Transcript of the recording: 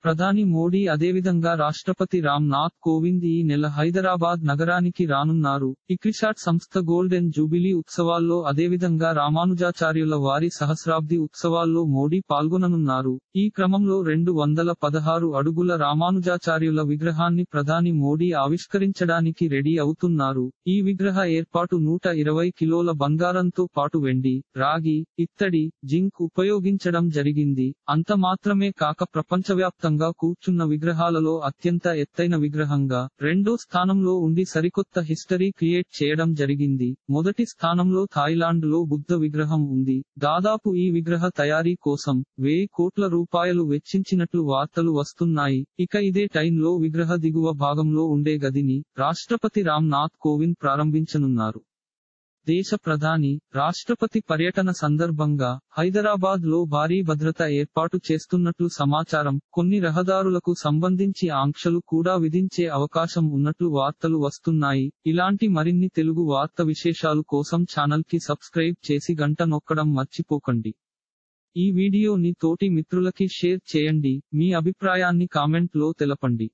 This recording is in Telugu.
ప్రధాని మోడీ అదేవిధంగా రాష్ట్రపతి రామ్ నాథ్ కోవింద్ ఈ నెల హైదరాబాద్ నగరానికి రానున్నారు. ఇక్రిసాట్ సంస్థ గోల్డెన్ జూబిలీ ఉత్సవాల్లో అదేవిధంగా రామానుజాచార్యుల వారి సహస్రాబ్ది ఉత్సవాల్లో మోడీ పాల్గొననున్నారు. ఈ క్రమంలో 216 అడుగుల రామానుజాచార్యుల విగ్రహాన్ని ప్రధాని మోడీ ఆవిష్కరించడానికి రెడీ అవుతున్నారు. ఈ విగ్రహ ఏర్పాటు 120 కిలోల బంగారంతో పాటు వెండి, రాగి, ఇత్తడి, జింక్ ఉపయోగించడం జరిగింది. అంత మాత్రమే కాక ప్రపంచవ్యాప్తంగా కూర్చున్న విగ్రహాలలో అత్యంత ఎత్తైన విగ్రహంగా రెండో స్థానంలో ఉండి సరికొత్త హిస్టరీ క్రియేట్ చేయడం జరిగింది. మొదటి స్థానంలో థాయిలాండ్ లో బుద్ధ విగ్రహం ఉంది. దాదాపు ఈ విగ్రహ తయారీ కోసం 1000 కోట్ల రూపాయలు వెచ్చించినట్లు వార్తలు వస్తున్నాయి. ఇక ఇదే టైంలో విగ్రహ దిగువ భాగంలో ఉండే గదిని రాష్ట్రపతి రామ్ నాథ్ కోవింద్ ప్రారంభించనున్నారు. దేశ ప్రధాని, రాష్ట్రపతి పర్యటన సందర్భంగా హైదరాబాద్ లో భారీ భద్రత ఏర్పాటు చేస్తున్నట్లు సమాచారం. కొన్ని రహదారులకు సంబంధించి ఆంక్షలు కూడా విధించే అవకాశం ఉన్నట్లు వార్తలు వస్తున్నాయి. ఇలాంటి మరిన్ని తెలుగు వార్త విశేషాలు కోసం ఛానల్ కి సబ్స్క్రైబ్ చేసి గంట నొక్కడం మర్చిపోకండి. ఈ వీడియోని తోటి మిత్రులకి షేర్ చేయండి. మీ అభిప్రాయాన్ని కామెంట్ లో తెలపండి.